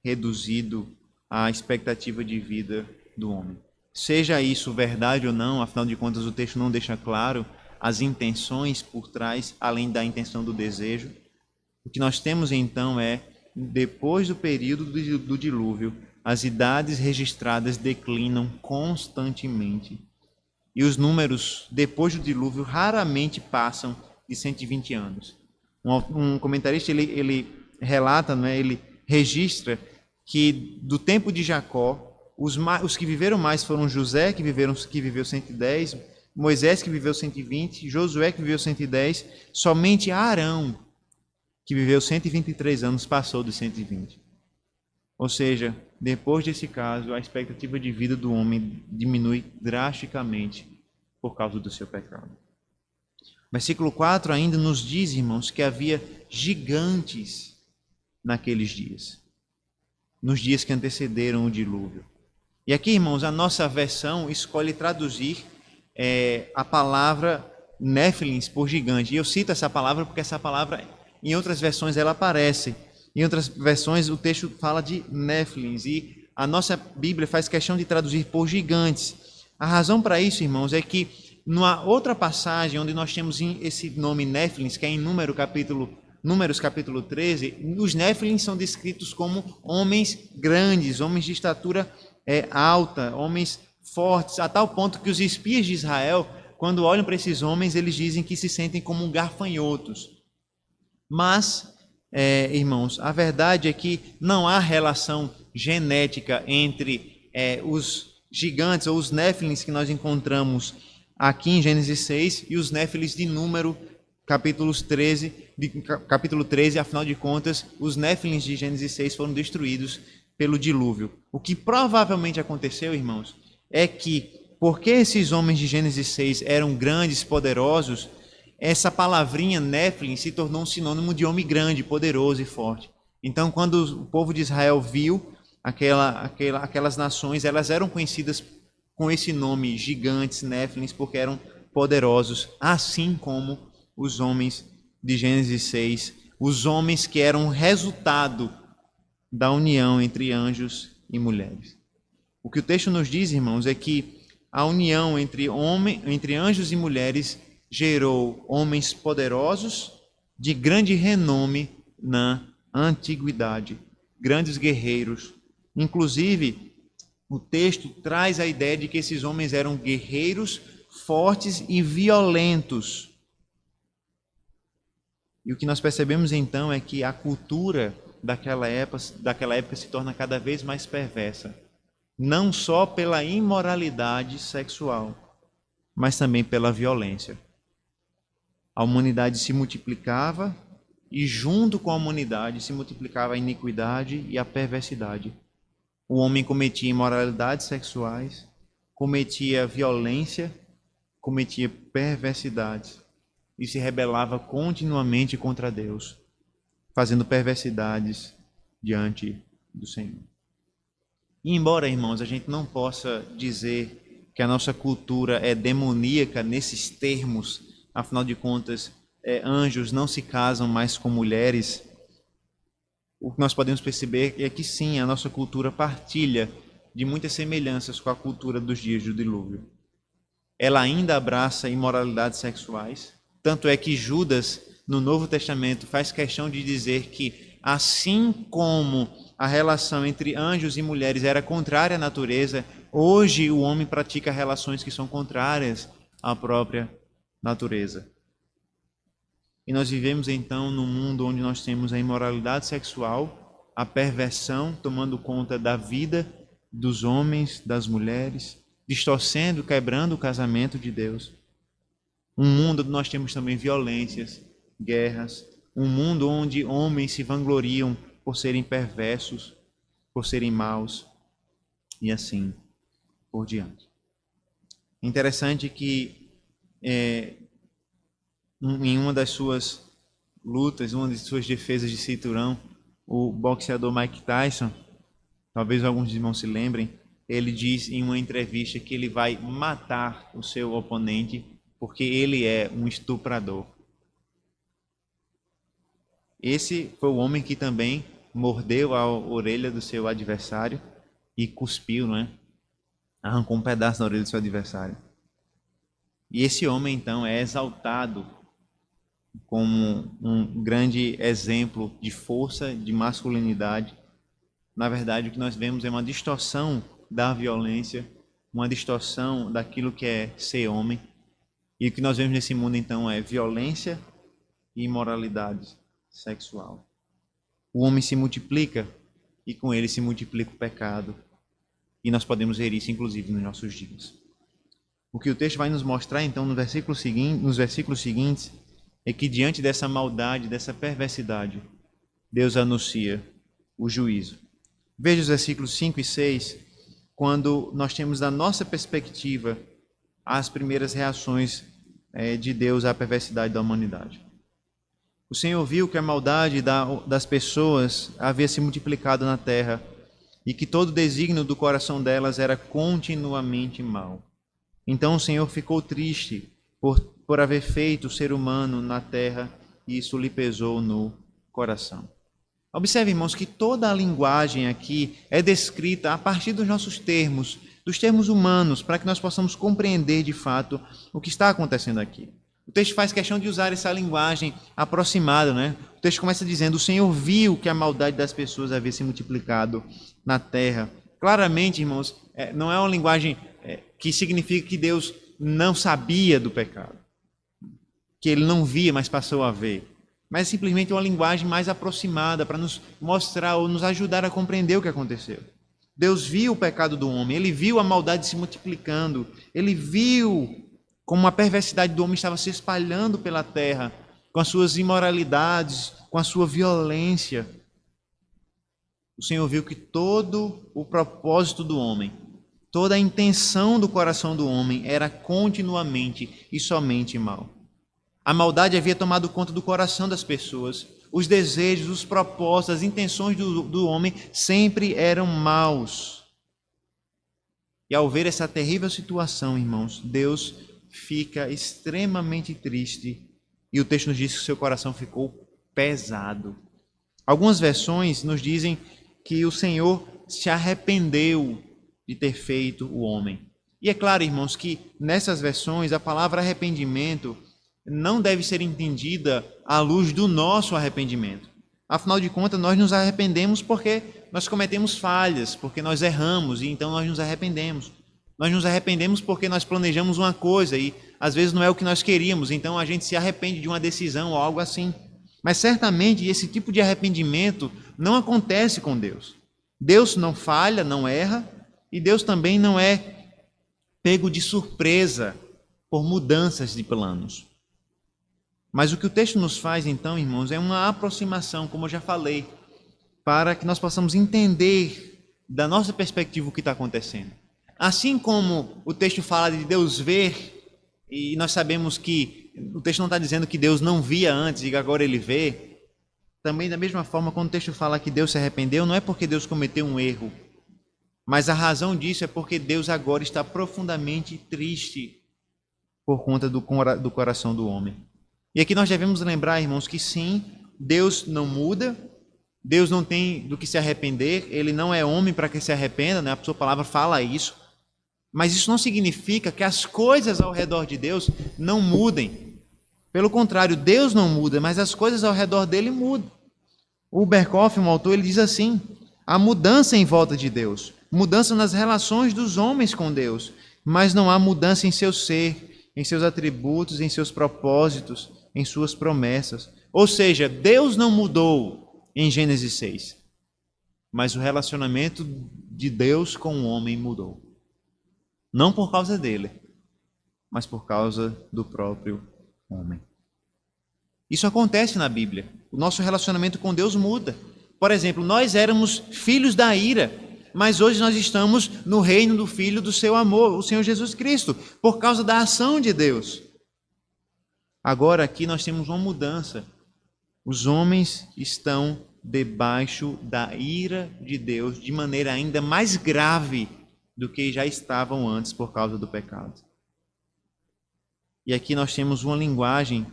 reduzido a expectativa de vida do homem. Seja isso verdade ou não, afinal de contas o texto não deixa claro as intenções por trás, além da intenção do desejo. O que nós temos então é, depois do período do dilúvio, as idades registradas declinam constantemente. E os números depois do dilúvio raramente passam de 120 anos. Um comentarista ele relata, né, ele registra que do tempo de Jacó, os que viveram mais foram José, que viveu 110, Moisés, que viveu 120, Josué, que viveu 110, somente Arão, que viveu 123 anos, passou dos 120. Ou seja, depois desse caso, a expectativa de vida do homem diminui drasticamente por causa do seu pecado. Versículo 4 ainda nos diz, irmãos, que havia gigantes naqueles dias, nos dias que antecederam o dilúvio. E aqui, irmãos, a nossa versão escolhe traduzir a palavra Néfilins por gigante. E eu cito essa palavra porque essa palavra, em outras versões, ela aparece. Em outras versões, o texto fala de Néfilins. E a nossa Bíblia faz questão de traduzir por gigantes. A razão para isso, irmãos, é que numa outra passagem onde nós temos esse nome Néfilins, que é em Números capítulo 13, os Néfilins são descritos como homens grandes, homens de estatura alta, homens fortes, a tal ponto que os espias de Israel, quando olham para esses homens, eles dizem que se sentem como gafanhotos. Mas, irmãos, a verdade é que não há relação genética entre os gigantes ou os Néfilins que nós encontramos aqui em Gênesis 6 e os Néfilins de Número capítulo 13, afinal de contas, os Néfilins de Gênesis 6 foram destruídos pelo dilúvio. O que provavelmente aconteceu, irmãos, é que, porque esses homens de Gênesis 6 eram grandes, poderosos, essa palavrinha Néfilim se tornou um sinônimo de homem grande, poderoso e forte. Então, quando o povo de Israel viu aquelas nações, elas eram conhecidas com esse nome, gigantes, Néfilins, porque eram poderosos, assim como os homens de Gênesis 6, os homens que eram resultado da união entre anjos e mulheres. O que o texto nos diz, irmãos, é que a união entre anjos e mulheres gerou homens poderosos de grande renome na antiguidade, grandes guerreiros. Inclusive, o texto traz a ideia de que esses homens eram guerreiros, fortes e violentos. E o que nós percebemos então é que a cultura daquela época se torna cada vez mais perversa, não só pela imoralidade sexual, mas também pela violência. A humanidade se multiplicava e junto com a humanidade se multiplicava a iniquidade e a perversidade. O homem cometia imoralidades sexuais, cometia violência, cometia perversidades e se rebelava continuamente contra Deus, fazendo perversidades diante do Senhor. E embora, irmãos, a gente não possa dizer que a nossa cultura é demoníaca nesses termos, afinal de contas, anjos não se casam mais com mulheres, o que nós podemos perceber é que sim, a nossa cultura partilha de muitas semelhanças com a cultura dos dias do dilúvio. Ela ainda abraça imoralidades sexuais, tanto é que Judas, no Novo Testamento, faz questão de dizer que, assim como a relação entre anjos e mulheres era contrária à natureza, hoje o homem pratica relações que são contrárias à própria natureza. E nós vivemos então num mundo onde nós temos a imoralidade sexual, a perversão tomando conta da vida dos homens, das mulheres, distorcendo, quebrando o casamento de Deus. Um mundo onde nós temos também violências, guerras, um mundo onde homens se vangloriam por serem perversos, por serem maus, e assim por diante. Interessante que em uma das suas lutas, uma das suas defesas de cinturão, o boxeador Mike Tyson, talvez alguns irmãos se lembrem, ele diz em uma entrevista que ele vai matar o seu oponente porque ele é um estuprador. Esse foi o homem que também mordeu a orelha do seu adversário e cuspiu, não é? Arrancou um pedaço da orelha do seu adversário. E esse homem, então, é exaltado como um grande exemplo de força, de masculinidade. Na verdade, o que nós vemos é uma distorção da violência uma distorção daquilo que é ser homem. E o que nós vemos nesse mundo, então, é violência e imoralidade sexual. O homem se multiplica e com ele se multiplica o pecado. E nós podemos ver isso, inclusive, nos nossos dias. O que o texto vai nos mostrar, então, nos versículos seguintes, é que diante dessa maldade, dessa perversidade, Deus anuncia o juízo. Veja os versículos 5 e 6, quando nós temos da nossa perspectiva as primeiras reações de Deus à perversidade da humanidade. O Senhor viu que a maldade das pessoas havia se multiplicado na terra e que todo o desígnio do coração delas era continuamente mau. Então o Senhor ficou triste por haver feito o ser humano na terra e isso lhe pesou no coração. Observe, irmãos, que toda a linguagem aqui é descrita a partir dos nossos termos, dos termos humanos, para que nós possamos compreender de fato o que está acontecendo aqui. O texto faz questão de usar essa linguagem aproximada, né? O texto começa dizendo: o Senhor viu que a maldade das pessoas havia se multiplicado na terra. Claramente, irmãos, não é uma linguagem que significa que Deus não sabia do pecado, que ele não via, mas passou a ver. Mas simplesmente uma linguagem mais aproximada para nos mostrar ou nos ajudar a compreender o que aconteceu. Deus viu o pecado do homem, ele viu a maldade se multiplicando, ele viu como a perversidade do homem estava se espalhando pela terra, com as suas imoralidades, com a sua violência. O Senhor viu que todo o propósito do homem, toda a intenção do coração do homem era continuamente e somente mal. A maldade havia tomado conta do coração das pessoas. Os desejos, os propósitos, as intenções do homem sempre eram maus. E ao ver essa terrível situação, irmãos, Deus fica extremamente triste. E o texto nos diz que seu coração ficou pesado. Algumas versões nos dizem que o Senhor se arrependeu de ter feito o homem. E é claro, irmãos, que nessas versões a palavra arrependimento não deve ser entendida à luz do nosso arrependimento. Afinal de contas, nós nos arrependemos porque nós cometemos falhas, porque nós erramos e então nós nos arrependemos. Nós nos arrependemos porque nós planejamos uma coisa e às vezes não é o que nós queríamos, então a gente se arrepende de uma decisão ou algo assim. Mas certamente esse tipo de arrependimento não acontece com Deus. Deus não falha, não erra, e Deus também não é pego de surpresa por mudanças de planos. Mas o que o texto nos faz, então, irmãos, é uma aproximação, como eu já falei, para que nós possamos entender da nossa perspectiva o que está acontecendo. Assim como o texto fala de Deus ver, e nós sabemos que o texto não está dizendo que Deus não via antes e que agora ele vê, também da mesma forma, quando o texto fala que Deus se arrependeu, não é porque Deus cometeu um erro, mas a razão disso é porque Deus agora está profundamente triste por conta do coração do homem. E aqui nós devemos lembrar, irmãos, que sim, Deus não muda, Deus não tem do que se arrepender, ele não é homem para que se arrependa, né? A sua palavra fala isso. Mas isso não significa que as coisas ao redor de Deus não mudem. Pelo contrário, Deus não muda, mas as coisas ao redor dele mudam. O Berkhoff, um autor, ele diz assim: há mudança em volta de Deus, mudança nas relações dos homens com Deus, mas não há mudança em seu ser, em seus atributos, em seus propósitos, em suas promessas. Ou seja, Deus não mudou em Gênesis 6, mas o relacionamento de Deus com o homem mudou. Não por causa dele, mas por causa do próprio homem. Isso acontece na Bíblia. O nosso relacionamento com Deus muda. Por exemplo, nós éramos filhos da ira, mas hoje nós estamos no reino do Filho do seu amor, o Senhor Jesus Cristo, por causa da ação de Deus. Agora aqui nós temos uma mudança. Os homens estão debaixo da ira de Deus de maneira ainda mais grave do que já estavam antes por causa do pecado. E aqui nós temos uma linguagem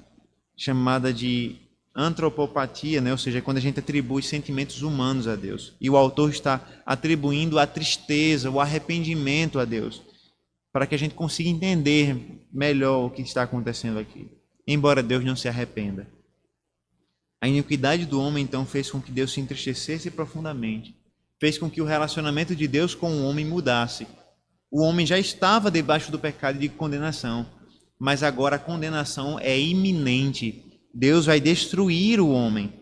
chamada de antropopatia, né? Ou seja, quando a gente atribui sentimentos humanos a Deus. E o autor está atribuindo a tristeza, o arrependimento a Deus, para que a gente consiga entender melhor o que está acontecendo aqui. Embora Deus não se arrependa. A iniquidade do homem, então, fez com que Deus se entristecesse profundamente. Fez com que o relacionamento de Deus com o homem mudasse. O homem já estava debaixo do pecado de condenação, mas agora a condenação é iminente. Deus vai destruir o homem.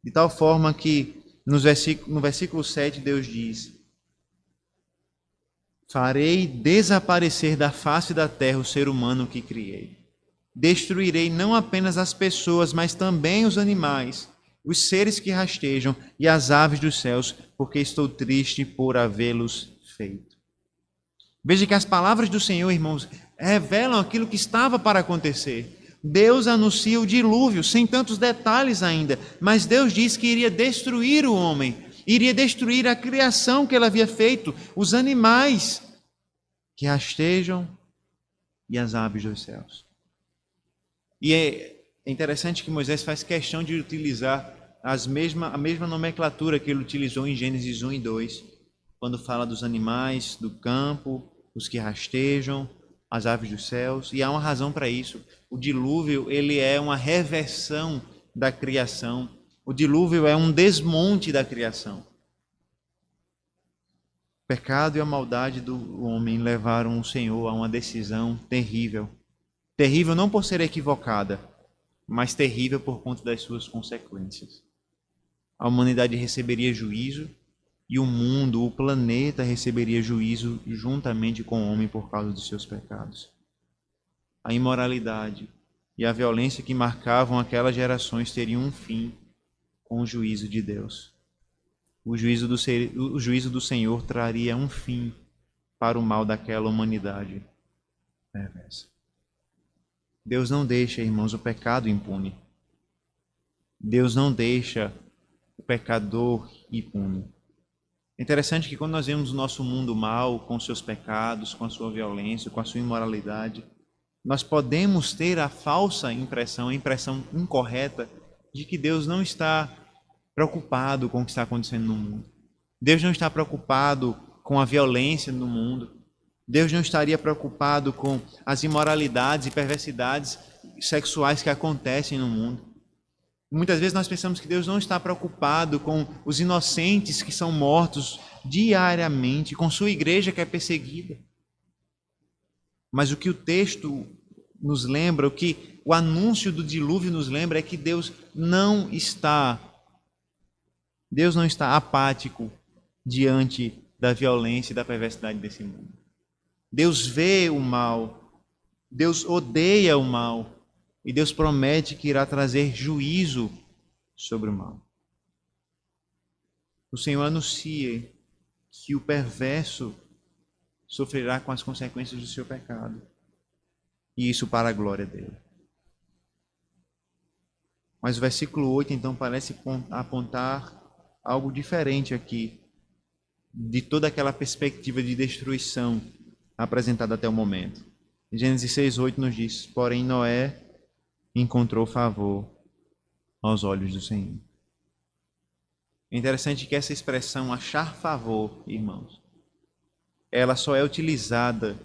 De tal forma que no versículo 7 Deus diz: farei desaparecer da face da terra o ser humano que criei. Destruirei não apenas as pessoas, mas também os animais, os seres que rastejam e as aves dos céus, porque estou triste por havê-los feito. Veja que as palavras do Senhor, irmãos, revelam aquilo que estava para acontecer. Deus anuncia o dilúvio, sem tantos detalhes ainda, mas Deus diz que iria destruir o homem, iria destruir a criação que ele havia feito, os animais que rastejam e as aves dos céus. E é interessante que Moisés faz questão de utilizar a mesma nomenclatura que ele utilizou em Gênesis 1 e 2, quando fala dos animais do campo, os que rastejam, as aves dos céus, e há uma razão para isso. O dilúvio, ele é uma reversão da criação. O dilúvio é um desmonte da criação. O pecado e a maldade do homem levaram o Senhor a uma decisão terrível. Terrível não por ser equivocada, mas terrível por conta das suas consequências. A humanidade receberia juízo e o mundo, o planeta, receberia juízo juntamente com o homem por causa dos seus pecados. A imoralidade e a violência que marcavam aquelas gerações teriam um fim com o juízo de Deus. O juízo do Senhor traria um fim para o mal daquela humanidade perversa. Deus não deixa, irmãos, o pecado impune. Deus não deixa o pecador impune. É interessante que quando nós vemos o nosso mundo mal, com seus pecados, com a sua violência, com a sua imoralidade, nós podemos ter a falsa impressão, a impressão incorreta de que Deus não está preocupado com o que está acontecendo no mundo. Deus não está preocupado com a violência no mundo. Deus não estaria preocupado com as imoralidades e perversidades sexuais que acontecem no mundo. Muitas vezes nós pensamos que Deus não está preocupado com os inocentes que são mortos diariamente, com sua igreja que é perseguida. Mas o que o texto nos lembra, o que o anúncio do dilúvio nos lembra é que Deus não está apático diante da violência e da perversidade desse mundo. Deus vê o mal, Deus odeia o mal, e Deus promete que irá trazer juízo sobre o mal. O Senhor anuncia que o perverso sofrerá com as consequências do seu pecado, e isso para a glória dele. Mas o versículo 8, então, parece apontar algo diferente aqui, de toda aquela perspectiva de destruição apresentada até o momento. Em Gênesis 6:8 nos diz: porém Noé encontrou favor aos olhos do Senhor. É interessante que essa expressão achar favor, irmãos, ela só é utilizada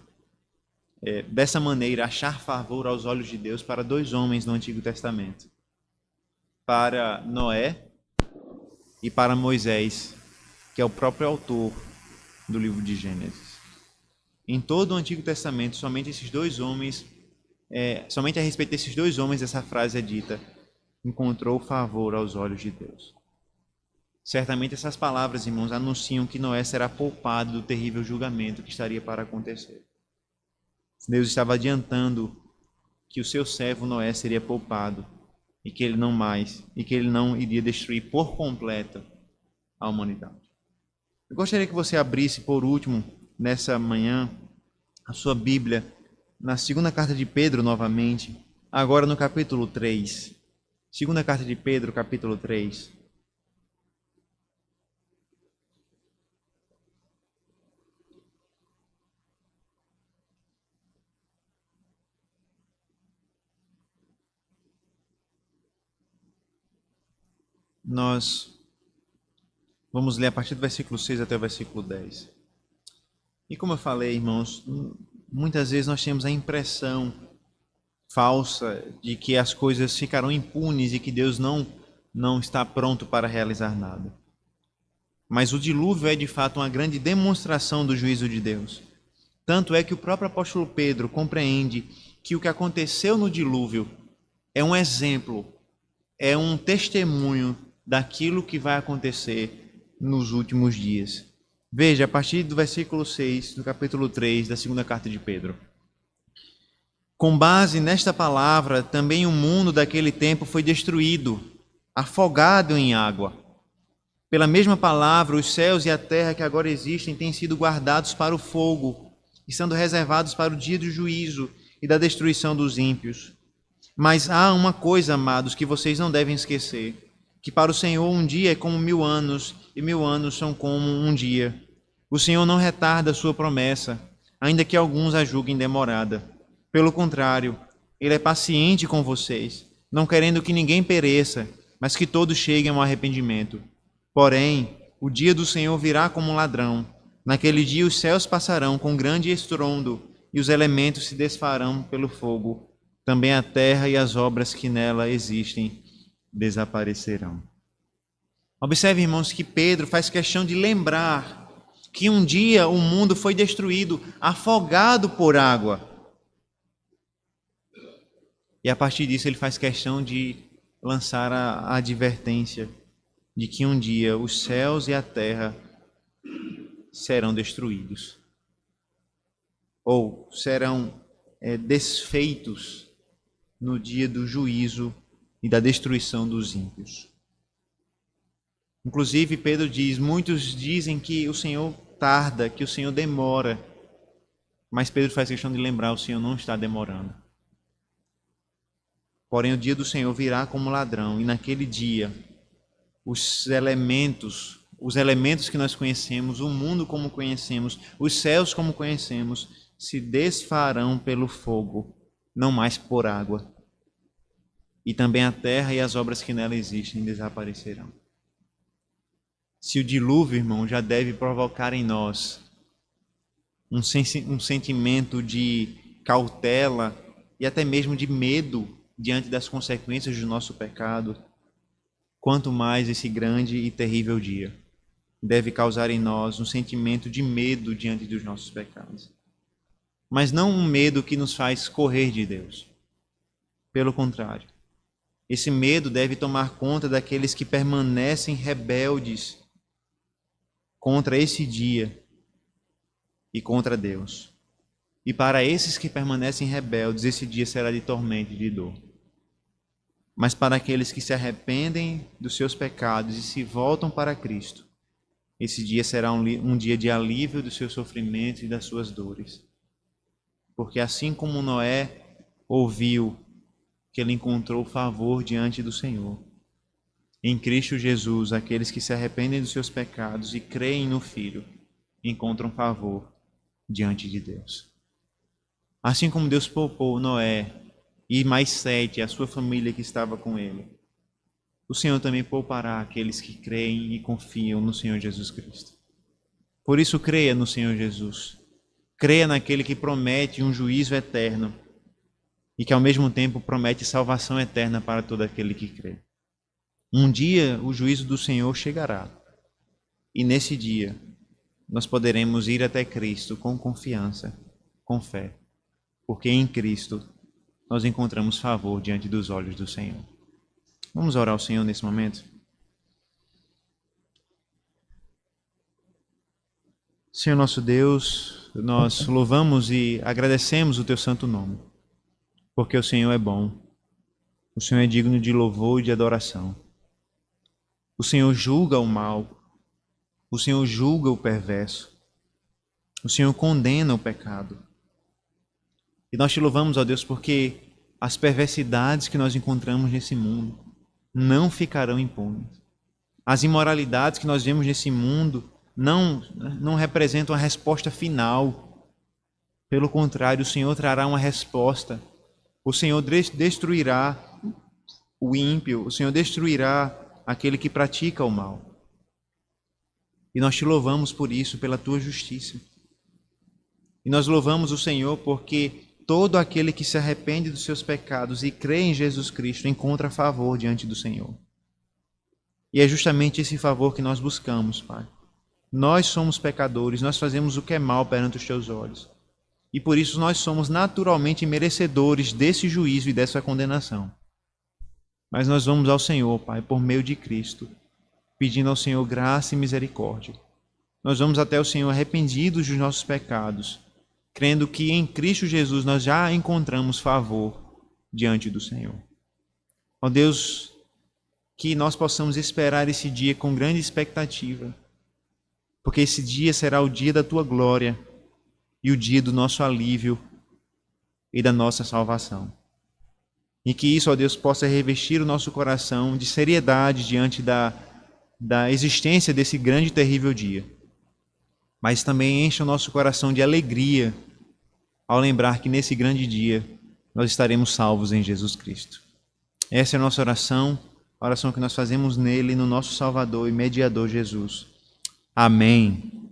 dessa maneira, achar favor aos olhos de Deus, para dois homens no Antigo Testamento. Para Noé e para Moisés, que é o próprio autor do livro de Gênesis. Em todo o Antigo Testamento, somente a respeito desses dois homens essa frase é dita: encontrou favor aos olhos de Deus. Certamente essas palavras, irmãos, anunciam que Noé será poupado do terrível julgamento que estaria para acontecer. Deus estava adiantando que o seu servo Noé seria poupado e que ele não iria destruir por completo a humanidade. Eu gostaria que você abrisse, por último, nessa manhã, a sua Bíblia na segunda carta de Pedro novamente, agora no capítulo 3. Segunda carta de Pedro, capítulo 3. Nós vamos ler a partir do versículo 6 até o versículo 10. E como eu falei, irmãos, muitas vezes nós temos a impressão falsa de que as coisas ficarão impunes e que Deus não está pronto para realizar nada. Mas o dilúvio é de fato uma grande demonstração do juízo de Deus. Tanto é que o próprio apóstolo Pedro compreende que o que aconteceu no dilúvio é um exemplo, é um testemunho daquilo que vai acontecer nos últimos dias. Veja, a partir do versículo 6 do capítulo 3 da segunda carta de Pedro. Com base nesta palavra, também o mundo daquele tempo foi destruído, afogado em água. Pela mesma palavra, os céus e a terra que agora existem têm sido guardados para o fogo, estando reservados para o dia do juízo e da destruição dos ímpios. Mas há uma coisa, amados, que vocês não devem esquecer, que para o Senhor um dia é como 1000 anos, e 1000 anos são como um dia. O Senhor não retarda a sua promessa, ainda que alguns a julguem demorada. Pelo contrário, Ele é paciente com vocês, não querendo que ninguém pereça, mas que todos cheguem ao arrependimento. Porém, o dia do Senhor virá como um ladrão. Naquele dia os céus passarão com grande estrondo, e os elementos se desfarão pelo fogo. Também a terra e as obras que nela existem desaparecerão. Observe, irmãos, que Pedro faz questão de lembrar que um dia o mundo foi destruído, afogado por água. E a partir disso ele faz questão de lançar a advertência de que um dia os céus e a terra serão destruídos, ou serão desfeitos no dia do juízo e da destruição dos ímpios. Inclusive, Pedro diz, muitos dizem que o Senhor tarda, que o Senhor demora, mas Pedro faz questão de lembrar, o Senhor não está demorando. Porém, o dia do Senhor virá como ladrão, e naquele dia os elementos que nós conhecemos, o mundo como conhecemos, os céus como conhecemos, se desfarão pelo fogo, não mais por água. E também a terra e as obras que nela existem desaparecerão. Se o dilúvio, irmão, já deve provocar em nós um sentimento de cautela e até mesmo de medo diante das consequências do nosso pecado, quanto mais esse grande e terrível dia deve causar em nós um sentimento de medo diante dos nossos pecados. Mas não um medo que nos faz correr de Deus. Pelo contrário, esse medo deve tomar conta daqueles que permanecem rebeldes contra esse dia e contra Deus. E para esses que permanecem rebeldes, esse dia será de tormento e de dor. Mas para aqueles que se arrependem dos seus pecados e se voltam para Cristo, esse dia será um dia de alívio dos seus sofrimentos e das suas dores. Porque assim como Noé ouviu que ele encontrou favor diante do Senhor, em Cristo Jesus, aqueles que se arrependem dos seus pecados e creem no Filho, encontram favor diante de Deus. Assim como Deus poupou Noé e mais 7, a sua família que estava com ele, o Senhor também poupará aqueles que creem e confiam no Senhor Jesus Cristo. Por isso, creia no Senhor Jesus. Creia naquele que promete um juízo eterno e que ao mesmo tempo promete salvação eterna para todo aquele que crê. Um dia o juízo do Senhor chegará e nesse dia nós poderemos ir até Cristo com confiança, com fé, porque em Cristo nós encontramos favor diante dos olhos do Senhor. Vamos orar ao Senhor nesse momento? Senhor nosso Deus, nós louvamos e agradecemos o Teu santo nome, porque o Senhor é bom, o Senhor é digno de louvor e de adoração. O Senhor julga o mal, o Senhor julga o perverso, o Senhor condena o pecado. E nós te louvamos, ó Deus, porque as perversidades que nós encontramos nesse mundo não ficarão impunes. As imoralidades que nós vemos nesse mundo não representam a resposta final. Pelo contrário, o Senhor trará uma resposta. O Senhor destruirá o ímpio, o Senhor destruirá aquele que pratica o mal. E nós te louvamos por isso, pela tua justiça. E nós louvamos o Senhor porque todo aquele que se arrepende dos seus pecados e crê em Jesus Cristo encontra favor diante do Senhor. E é justamente esse favor que nós buscamos, Pai. Nós somos pecadores, nós fazemos o que é mal perante os teus olhos. e por isso nós somos naturalmente merecedores desse juízo e dessa condenação. Mas nós vamos ao Senhor, Pai, por meio de Cristo, pedindo ao Senhor graça e misericórdia. Nós vamos até o Senhor arrependidos dos nossos pecados, crendo que em Cristo Jesus nós já encontramos favor diante do Senhor. Ó Deus, que nós possamos esperar esse dia com grande expectativa, porque esse dia será o dia da Tua glória e o dia do nosso alívio e da nossa salvação. E que isso, ó Deus, possa revestir o nosso coração de seriedade diante da existência desse grande e terrível dia. Mas também encha o nosso coração de alegria ao lembrar que nesse grande dia nós estaremos salvos em Jesus Cristo. Essa é a nossa oração, a oração que nós fazemos nele, no nosso Salvador e Mediador Jesus. Amém.